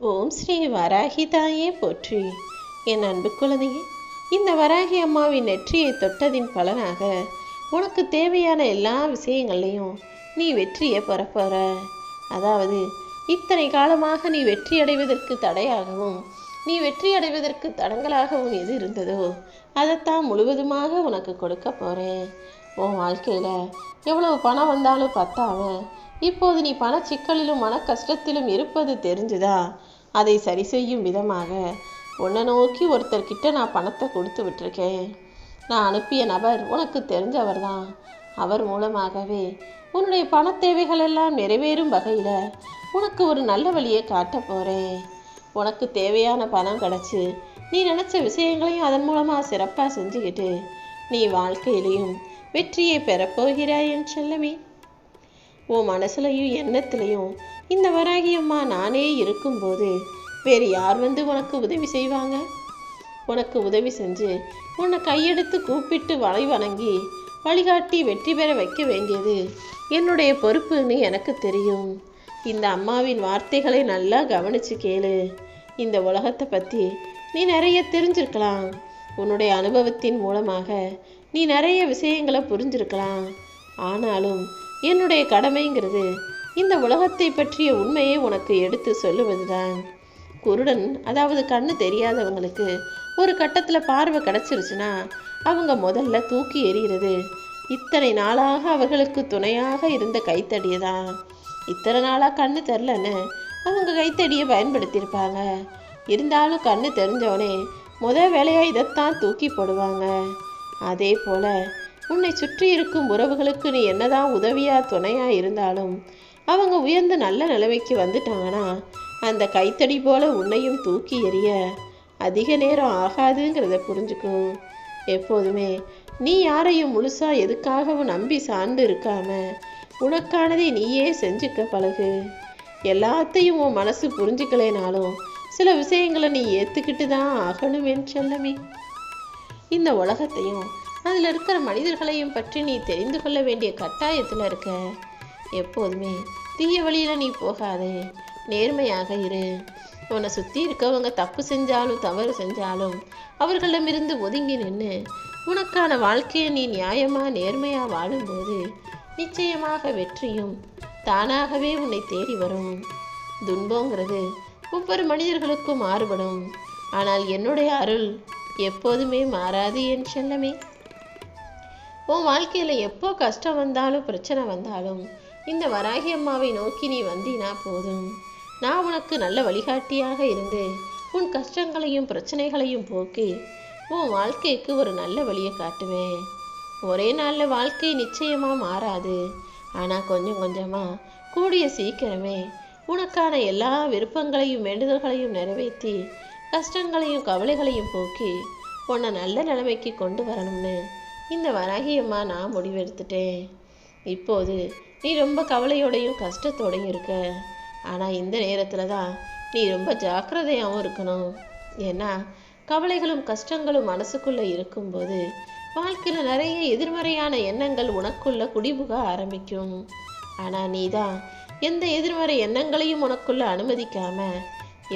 ஓம் ஸ்ரீ வராகி தாயே போற்றி. என் அன்பு குழந்தையே, இந்த வராகி அம்மாவின் நெற்றியை தொட்டதின் பலனாக உனக்கு தேவையான எல்லா விஷயங்கள்லையும் நீ வெற்றியை பெறப்போற. அதாவது இத்தனை காலமாக நீ வெற்றி அடைவதற்கு தடையாகவும் நீ வெற்றி அடைவதற்கு தடங்களாகவும் எது இருந்ததோ அதைத்தான் முழுவதுமாக உனக்கு கொடுக்க போறேன். உன் வாழ்க்கையில எவ்வளவு பணம் வந்தாலும் பத்தாம இப்போது நீ பண சிக்கலிலும் மன கஷ்டத்திலும் இருப்பது தெரிஞ்சுதா? அதை சரி செய்யும் விதமாக உன்னை நோக்கி ஒருத்தர்கிட்ட நான் பணத்தை கொடுத்து விட்டுருக்கேன். நான் அனுப்பிய நபர் உனக்கு தெரிஞ்சவர் தான். அவர் மூலமாகவே உன்னுடைய பண தேவைகள் எல்லாம் நிறைவேறும் வகையில் உனக்கு ஒரு நல்ல வழியை காட்ட போகிறேன். உனக்கு தேவையான பணம் கிடச்சி நீ நினச்ச விஷயங்களையும் அதன் மூலமாக சிறப்பாக செஞ்சுக்கிட்டு நீ வாழ்க்கையிலையும் வெற்றியை பெறப்போகிறாய் என் செல்லமே. உன் மனசுலையும் எண்ணத்துலையும் இந்த வராகி அம்மா நானே இருக்கும்போது வேறு யார் வந்து உனக்கு உதவி செய்வாங்க? உனக்கு உதவி செஞ்சு உன்னை கையெடுத்து கூப்பிட்டு வணங்கி வழிகாட்டி வெற்றி பெற வைக்க வேண்டியது என்னுடைய பொறுப்புன்னு எனக்கு தெரியும். இந்த அம்மாவின் வார்த்தைகளை நல்லா கவனிச்சு கேளு. இந்த உலகத்தை பற்றி நீ நிறைய தெரிஞ்சிருக்கலாம். உன்னுடைய அனுபவத்தின் மூலமாக நீ நிறைய விஷயங்களை புரிஞ்சிருக்கலாம். ஆனாலும் என்னுடைய கடமைங்கிறது இந்த உலகத்தை பற்றிய உண்மையை உனக்கு எடுத்து சொல்லுவதுதான். குருடன், அதாவது கண்ணு தெரியாதவங்களுக்கு ஒரு கட்டத்தில் பார்வை கிடச்சிருச்சுன்னா அவங்க முதல்ல தூக்கி எறிகிறது இத்தனை நாளாக அவர்களுக்கு துணையாக இருந்த கைத்தடியை தான். இத்தனை நாளாக கண்ணு தெரிலன்னு அவங்க கைத்தடியை பயன்படுத்தியிருப்பாங்க. இருந்தாலும் கண்ணு தெரிஞ்சவனே வேலையாக இதைத்தான் தூக்கி போடுவாங்க. அதே போல் உன்னை சுற்றி இருக்கும் உறவுகளுக்கு நீ என்னதான் உதவியாக துணையாக இருந்தாலும் அவங்க உயர்ந்த நல்ல நிலைமைக்கு வந்துட்டாங்கன்னா அந்த கைத்தடி போல உன்னையும் தூக்கி எறிய அதிக நேரம் ஆகாதுங்கிறத புரிஞ்சுக்கும். எப்போதுமே நீ யாரையும் முழுசா எதுக்காகவும் நம்பி சார்ந்து இருக்காம உனக்கானதை நீயே செஞ்சுக்க பழகு. எல்லாத்தையும் உன் மனசு புரிஞ்சுக்கலைனாலும் சில விஷயங்களை நீ ஏற்றுக்கிட்டு தான் ஆகணும் என் செல்லமே. இந்த உலகத்தையும் அதில் இருக்கிற மனிதர்களையும் பற்றி நீ தெரிந்து கொள்ள வேண்டிய கட்டாயத்தில் இருக்க. எப்போதுமே தீய வழியில் நீ போகாதே, நேர்மையாக இரு. உன்னை சுற்றி இருக்கவங்க தப்பு செஞ்சாலும் தவறு செஞ்சாலும் அவர்களிடமிருந்து ஒதுங்கி நின்று உனக்கான வாழ்க்கையை நீ நியாயமாக நேர்மையாக வாழும்போது நிச்சயமாக வெற்றியும் தானாகவே உன்னை தேடி வரும். துன்பங்கிறது ஒவ்வொரு மனிதர்களுக்கும் மாறுபடும். ஆனால் என்னுடைய அருள் எப்போதுமே மாறாது என் செல்லமே. உன் வாழ்க்கையில் எப்போ கஷ்டம் வந்தாலும் பிரச்சனை வந்தாலும் இந்த வராகி அம்மாவை நோக்கி நீ வந்தினா போதும். நான் உனக்கு நல்ல வழிகாட்டியாக இருந்து உன் கஷ்டங்களையும் பிரச்சனைகளையும் போக்கி உன் வாழ்க்கைக்கு ஒரு நல்ல வழியை காட்டுவேன். ஒரே நாளில் வாழ்க்கை நிச்சயமாக மாறாது. ஆனால் கொஞ்சம் கொஞ்சமாக கூடிய சீக்கிரமே உனக்கான எல்லா விருப்பங்களையும் வேண்டுதல்களையும் நிறைவேற்றி கஷ்டங்களையும் கவலைகளையும் போக்கி உன்னை நல்ல நிலைமைக்கு கொண்டு வரணும்னு இந்த வராகி அம்மா நான் முடிவெடுத்துட்டேன். இப்போது நீ ரொம்ப கவலையோடையும் கஷ்டத்தோடையும் இருக்க. ஆனால் இந்த நேரத்தில் தான் நீ ரொம்ப ஜாக்கிரதையாகவும் இருக்கணும். ஏன்னா கவலைகளும் கஷ்டங்களும் மனசுக்குள்ளே இருக்கும்போது வாழ்க்கையில் நிறைய எதிர்மறையான எண்ணங்கள் உனக்குள்ள குடிபுக ஆரம்பிக்கும். ஆனால் நீ தான் எந்த எதிர்மறை எண்ணங்களையும் உனக்குள்ள அனுமதிக்காம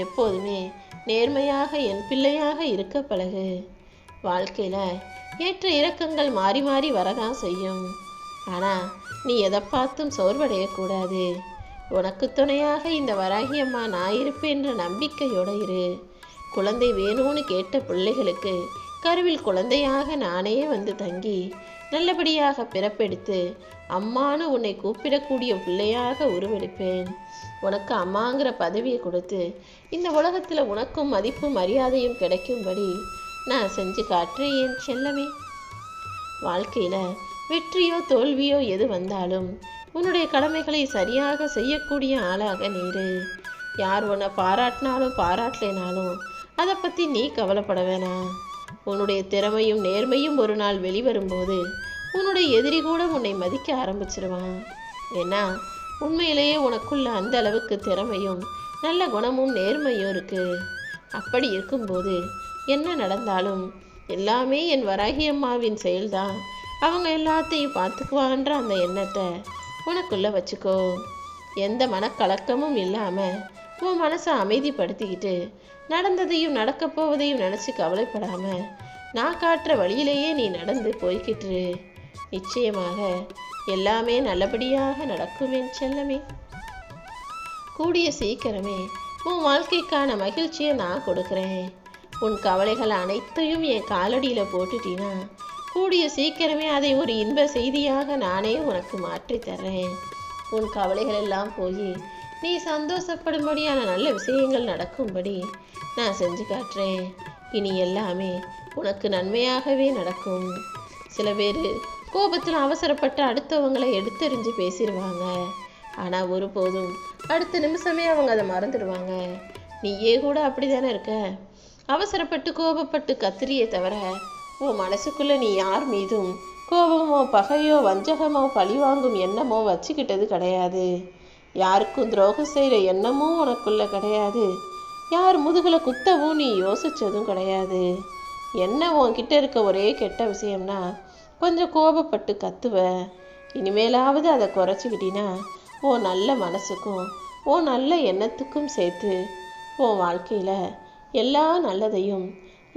எப்போதுமே நேர்மையாக என் பிள்ளையாக இருக்க பழகு. வாழ்க்கையில் ஏற்ற இறக்கங்கள் மாறி மாறி வரதான் செய்யும். ஆனால் நீ எதை பார்த்தும் சோர்வடையக்கூடாது. உனக்கு துணையாக இந்த வராகி அம்மா நான் இருப்பேன்ற நம்பிக்கையோடு இரு. குழந்தை வேணும்னு கேட்ட பிள்ளைகளுக்கு கருவில் குழந்தையாக நானே வந்து தங்கி நல்லபடியாக பிறப்பெடுத்து அம்மானு உன்னை கூப்பிடக்கூடிய பிள்ளையாக உருவெடுப்பேன். உனக்கு அம்மாங்கிற பதவியை கொடுத்து இந்த உலகத்தில் உனக்கும் மதிப்பும் மரியாதையும் கிடைக்கும்படி நான் செஞ்சு காட்டுறேன் என் செல்லமே. வாழ்க்கையில் வெற்றியோ தோல்வியோ எது வந்தாலும் உன்னுடைய கடமைகளை சரியாக செய்யக்கூடிய ஆளாக நீரு. யார் உன்னை பாராட்டினாலும் பாராட்டலைனாலும் அதை பற்றி நீ கவலைப்பட வேணாம். உன்னுடைய திறமையும் நேர்மையும் ஒரு நாள் வெளிவரும்போது உன்னுடைய எதிரி கூட உன்னை மதிக்க ஆரம்பிச்சிருவான். ஏன்னா உண்மையிலேயே உனக்குள்ள அந்த அளவுக்கு திறமையும் நல்ல குணமும் நேர்மையும் இருக்கு. அப்படி இருக்கும்போது என்ன நடந்தாலும் எல்லாமே என் வராகி அம்மாவின் செயல்தான், அவங்க எல்லாத்தையும் பார்த்துக்குவான்ற அந்த எண்ணத்தை உனக்குள்ளே வச்சுக்கோ. எந்த மனக்கலக்கமும் இல்லாமல் உன் மனசை அமைதிப்படுத்திக்கிட்டு நடந்ததையும் நடக்க போவதையும் நினச்சி கவலைப்படாம நான் காட்டுற வழியிலேயே நீ நடந்து போய்கிட்டு நிச்சயமாக எல்லாமே நல்லபடியாக நடக்கும் என் செல்லமே. கூடிய சீக்கிரமே உன் வாழ்க்கைக்கான மகிழ்ச்சியை நான் கொடுக்குறேன். உன் கவலைகள் அனைத்தையும் என் காலடியில் போட்டுட்டீன்னா கூடிய சீக்கிரமே அதை ஒரு இன்ப செய்தியாக நானே உனக்கு மாற்றி தர்றேன். உன் கவலைகள் எல்லாம் போய் நீ சந்தோஷப்படும்படியான நல்ல விஷயங்கள் நடக்கும்படி நான் செஞ்சு காட்டுறேன். இனி எல்லாமே உனக்கு நன்மையாகவே நடக்கும். சில பேர் கோபத்தில் அவசரப்பட்டு அடுத்தவங்களை எடுத்தெறிஞ்சு பேசிடுவாங்க. ஆனால் ஒருபோதும் அடுத்த நிமிஷமே அவங்க அதை மறந்துடுவாங்க. நீயே கூட அப்படி தானே இருக்க. அவசரப்பட்டு கோபப்பட்டு கத்திரியே தவிர உன் மனசுக்குள்ளே நீ யார் மீதும் கோபமோ பகையோ வஞ்சகமோ பழிவாங்கும் எண்ணமோ வச்சுக்கிட்டது கிடையாது. யாருக்கும் துரோகம் செய்கிற எண்ணமும் உனக்குள்ள கிடையாது. யார் முதுகில் குத்தவும் நீ யோசித்ததும் கிடையாது. என்ன உன்கிட்ட இருக்க ஒரே கெட்ட விஷயம்னா கொஞ்சம் கோபப்பட்டு கத்துவ. இனிமேலாவது அதை குறைச்சிக்கிட்டினா உன் நல்ல மனசுக்கும் உன் நல்ல எண்ணத்துக்கும் சேர்த்து உன் வாழ்க்கையில் எல்லா நல்லதையும்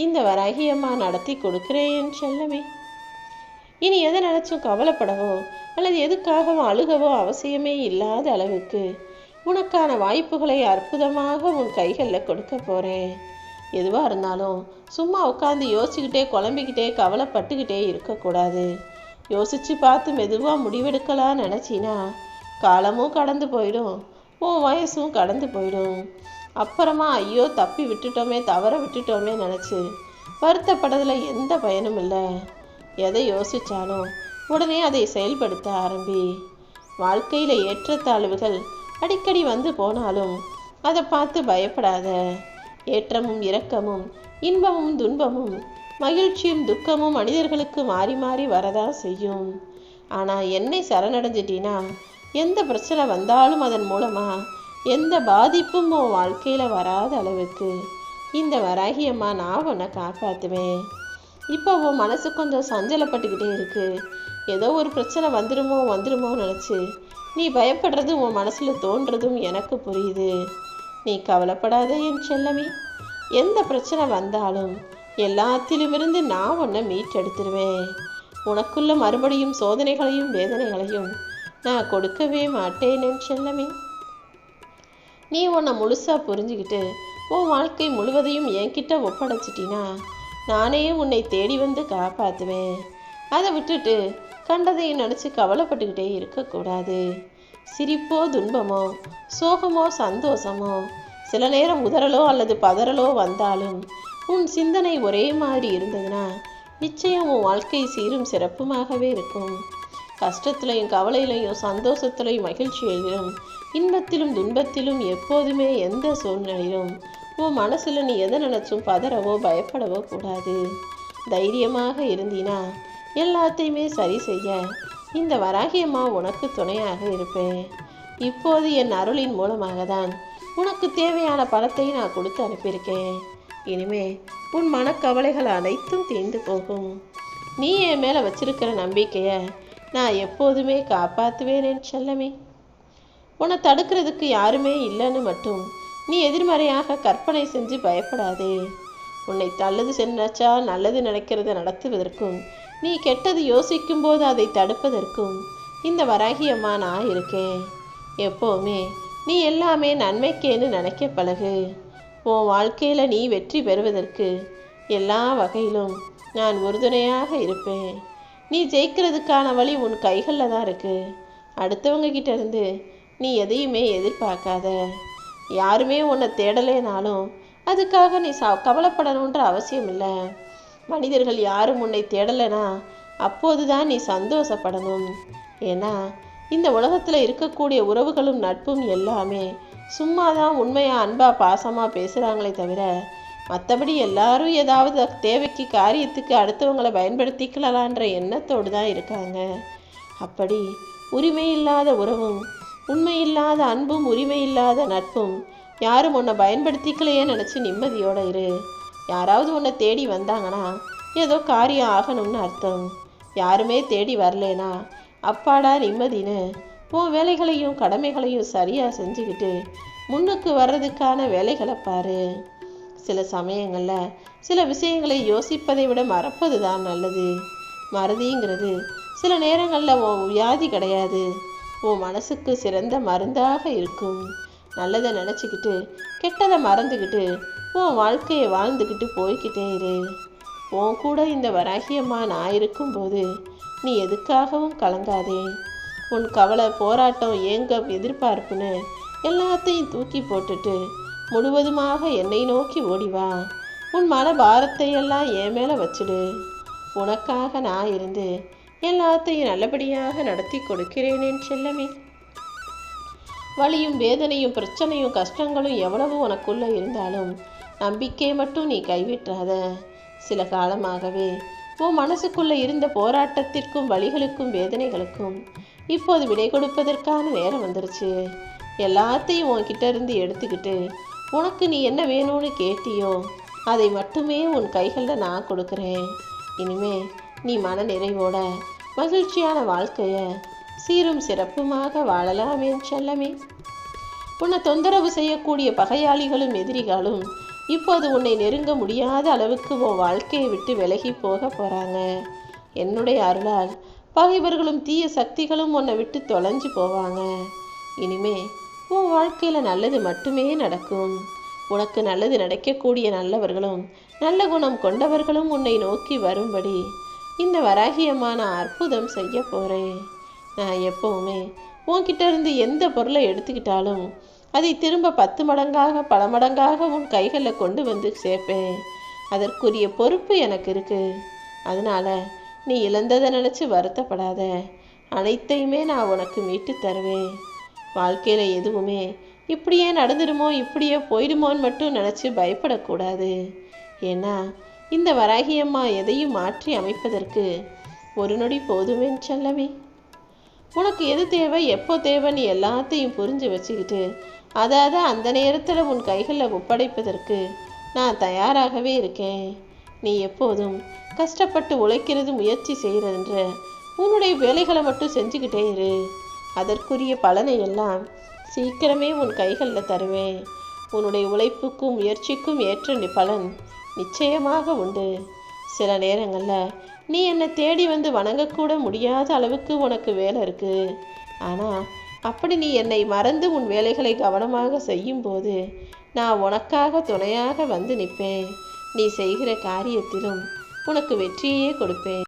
இந்த வராகியம்மா நடத்தி கொடுக்குறேன் செல்லமே. இனி எதை நினச்சும் கவலைப்படவோ அல்லது எதுக்காகவும் அழுகவோ அவசியமே இல்லாத அளவுக்கு உனக்கான வாய்ப்புகளை அற்புதமாக உன் கைகளில் கொடுக்க போகிறேன். எதுவாக இருந்தாலும் சும்மா உட்காந்து யோசிச்சுக்கிட்டே குழம்பிக்கிட்டே கவலைப்பட்டுக்கிட்டே இருக்கக்கூடாது. யோசித்து பார்த்து மெதுவாக முடிவெடுக்கலாம் நினச்சின்னா காலமும் கடந்து போயிடும், உன் வயசும் கடந்து போயிடும். அப்புறமா ஐயோ தப்பி விட்டுட்டோமே தவற விட்டுட்டோமே நினச்சி வருத்தப்படுறதுல எந்த பயனும் இல்லை. எதை யோசித்தாலும் உடனே அதை செயல்படுத்த ஆரம்பி. வாழ்க்கையில் ஏற்றத்தாழ்வுகள் அடிக்கடி வந்து போனாலும் அதை பார்த்து பயப்படாத. ஏற்றமும் இரக்கமும் இன்பமும் துன்பமும் மகிழ்ச்சியும் துக்கமும் மனிதர்களுக்கு மாறி மாறி வரதான் செய்யும். ஆனால் என்னை சரணடைஞ்சிட்டினா எந்த பிரச்சனை வந்தாலும் அதன் மூலமாக எந்த பாதிப்பும் உன் வாழ்க்கையில் வராத அளவுக்கு இந்த வராகியம்மா நான் உன்னை காப்பாற்றுவேன். இப்போ உன் மனசு கொஞ்சம் சஞ்சலப்பட்டுக்கிட்டே இருக்கு. ஏதோ ஒரு பிரச்சனை வந்துடுமோ நினச்சி நீ பயப்படுறது உன் மனசில் தோன்றதும் எனக்கு புரியுது. நீ கவலைப்படாத என் செல்லமே. எந்த பிரச்சனை வந்தாலும் எல்லாத்திலுமிருந்து நான் உன்னை மீட்டெடுத்துருவேன். உனக்குள்ள மறுபடியும் சோதனைகளையும் வேதனைகளையும் நான் கொடுக்கவே மாட்டேன் என் செல்லமே. நீ உன்னை முழுசாக புரிஞ்சுக்கிட்டு உன் வாழ்க்கை முழுவதையும் என்கிட்ட ஒப்படைச்சிட்டினா நானே உன்னை தேடி வந்து காப்பாற்றுவேன். அதை விட்டுட்டு கண்டதையும் நினச்சி கவலைப்பட்டுக்கிட்டே இருக்கக்கூடாது. சிரிப்போ துன்பமோ சோகமோ சந்தோஷமோ சில நேரம் உதறலோ அல்லது பதறலோ வந்தாலும் உன் சிந்தனை ஒரே மாதிரி இருந்ததுன்னா நிச்சயம் உன் வாழ்க்கை சீரும் சிறப்புமாகவே இருக்கும். கஷ்டத்திலையும் கவலையிலையும் சந்தோஷத்திலையும் மகிழ்ச்சியிலும் இன்பத்திலும் துன்பத்திலும் எப்போதுமே எந்த சூழ்நிலையிலும் உன் மனசில் நீ எதை நினச்சும் பதறவோ பயப்படவோ கூடாது. தைரியமாக இருந்தீனா எல்லாத்தையுமே சரி செய்ய இந்த வராகியம்மா உனக்கு துணையாக இருப்பேன். இப்போது என் அருளின் மூலமாக தான் உனக்கு தேவையான பணத்தை நான் கொடுத்து அனுப்பியிருக்கேன். இனிமே உன் மனக்கவலைகள் அனைத்தும் தீர்ந்து போகும். நீ என் மேலே வச்சிருக்கிற நம்பிக்கையை நான் எப்போதுமே காப்பாற்றுவேன் என் செல்லமே. உன்னை தடுக்கிறதுக்கு யாருமே இல்லைன்னு மட்டும் நீ எதிர்மறையாக கற்பனை செஞ்சு பயப்படாதே. உன்னை நல்லது சென்றச்சா நல்லது நினைக்கிறத நடத்துவதற்கும் நீ கெட்டது யோசிக்கும் போது அதை தடுப்பதற்கும் இந்த வராகியம்மா நான் இருக்கேன். எப்போவுமே நீ எல்லாமே நன்மைக்கேன்னு நினைக்க பழகு. உன் வாழ்க்கையில் நீ வெற்றி பெறுவதற்கு எல்லா வகையிலும் நான் உறுதுணையாக இருப்பேன். நீ ஜெயிக்கிறதுக்கான வழி உன் கைகளில் தான் இருக்குது. அடுத்தவங்க கிட்ட இருந்து நீ எதையுமே எதிர்பார்க்காத. யாருமே உன்னை தேடலேனாலும் அதுக்காக நீ கவலைப்படணுன்ற அவசியம் இல்லை. மனிதர்கள் யாரும் உன்னை தேடலைனா அப்போது தான் நீ சந்தோஷப்படணும். ஏன்னா இந்த உலகத்தில் இருக்கக்கூடிய உறவுகளும் நட்பும் எல்லாமே சும்மா தான் உண்மையாக அன்பாக பாசமாக பேசுகிறாங்களே தவிர மற்றபடி எல்லாரும் ஏதாவது தேவைக்கு காரியத்துக்கு அடுத்தவங்களை பயன்படுத்திக்கலான்ற எண்ணத்தோடு தான் இருக்காங்க. அப்படி உரிமை இல்லாத உறவும் உண்மையில்லாத அன்பும் உரிமை இல்லாத நட்பும் யாரும் உன்னை பயன்படுத்திக்கலையே நினச்சி நிம்மதியோடு இரு. யாராவது உன்னை தேடி வந்தாங்கன்னா ஏதோ காரியம் ஆகணும்னு அர்த்தம். யாருமே தேடி வரலேனா அப்பாடா நிம்மதின்னு உன் வேலைகளையும் கடமைகளையும் சரியாக செஞ்சுக்கிட்டு முன்னுக்கு வர்றதுக்கான வேலைகளை பாரு. சில சமயங்களில் சில விஷயங்களை யோசிப்பதை விட மறப்பது தான் நல்லது. மறதிங்கிறது சில நேரங்களில் உன் வியாதி கிடையாது, உன் மனசுக்கு சிறந்த மருந்தாக இருக்கும். நல்லதை நினச்சிக்கிட்டு கெட்டதை மறந்துக்கிட்டு உன் வாழ்க்கையை வாழ்ந்துக்கிட்டு போய்கிட்டே இரு. உன் கூட இந்த வராகியம்மா நான் இருக்கும்போது நீ எதுக்காகவும் கலங்காதே. உன் கவலை, போராட்டம், ஏங்கம், எதிர்பார்ப்புன்னு எல்லாத்தையும் தூக்கி போட்டுட்டு முழுவதுமாக என்னை நோக்கி ஓடிவா. உன் மன பாரத்தை எல்லாம் என் மேலே வச்சுடு. உனக்காக நான் இருந்து எல்லாத்தையும் நல்லபடியாக நடத்தி கொடுக்கிறேனேன் செல்லமே. வலியும் வேதனையும் பிரச்சனையும் கஷ்டங்களும் எவ்வளவு உனக்குள்ள இருந்தாலும் நம்பிக்கை மட்டும் நீ கைவிட்டாத. சில காலமாகவே உன் மனசுக்குள்ள இருந்த போராட்டத்திற்கும் வலிகளுக்கும் வேதனைகளுக்கும் இப்போது விடை கொடுப்பதற்கான நேரம் வந்துருச்சு. எல்லாத்தையும் உன்கிட்ட இருந்து எடுத்துக்கிட்டு உனக்கு நீ என்ன வேணும்னு கேட்டியோ அதை மட்டுமே உன் கைகளில் நான் கொடுக்குறேன். இனிமே நீ மன நிறைவோட மகிழ்ச்சியான வாழ்க்கையை சீரும் சிறப்புமாக வாழலாமே செல்லமே. உன்னை தொந்தரவு செய்யக்கூடிய பகையாளிகளும் எதிரிகளும் இப்போது உன்னை நெருங்க முடியாத அளவுக்கு உன் வாழ்க்கையை விட்டு விலகி போக போகிறாங்க. என்னுடைய அருளால் பகைவர்களும் தீய சக்திகளும் உன்னை விட்டு தொலைஞ்சு போவாங்க. இனிமே உன் வாழ்க்கையில் நல்லது மட்டுமே நடக்கும். உனக்கு நல்லது நடக்கக்கூடிய நல்லவர்களும் நல்ல குணம் கொண்டவர்களும் உன்னை நோக்கி வரும்படி இந்த வராகியம்மா நான் அற்புதம் செய்ய போகிறேன். நான் எப்பவுமே உன்கிட்ட இருந்து எந்த பொருளை எடுத்துக்கிட்டாலும் அதை திரும்ப 10 மடங்காக பல மடங்காக உன் கைகளில் கொண்டு வந்து சேர்ப்பேன். அதற்குரிய பொறுப்பு எனக்கு இருக்குது. அதனால் நீ இழந்ததை நினச்சி வருத்தப்படாத. அனைத்தையுமே நான் உனக்கு மீட்டு தருவேன். வாழ்க்கையில் எதுவுமே இப்படியே நடந்துடுமோ இப்படியே போயிடுமோன்னு மட்டும் நினச்சி பயப்படக்கூடாது. ஏன்னா இந்த வராகியம்மா எதையும் மாற்றி அமைப்பதற்கு ஒரு நொடி போதுமேன்னு செல்லமே. உனக்கு எது தேவை, எப்போ தேவை, நீ எல்லாத்தையும் புரிஞ்சு வச்சுக்கிட்டு அதாவது அந்த நேரத்தில் உன் கைகளில் ஒப்படைப்பதற்கு நான் தயாராகவே இருக்கேன். நீ எப்போதும் கஷ்டப்பட்டு உழைக்கிறது, முயற்சி செய்கிறன்ற உன்னுடைய வேலைகளை மட்டும் செஞ்சுக்கிட்டே இரு. அதற்குரிய பலனை எல்லாம் சீக்கிரமே உன் கைகளில் தருவேன். உன்னுடைய உழைப்புக்கும் முயற்சிக்கும் ஏற்ற பலன் நிச்சயமாக உண்டு. சில நேரங்களில் நீ என்னை தேடி வந்து வணங்கக்கூட முடியாத அளவுக்கு உனக்கு வேலை இருக்குது. ஆனால் அப்படி நீ என்னை மறந்து உன் வேலைகளை கவனமாக செய்யும்போது நான் உனக்காக துணையாக வந்து நிற்பேன். நீ செய்கிற காரியத்திலும் உனக்கு வெற்றியே கொடுப்பேன்.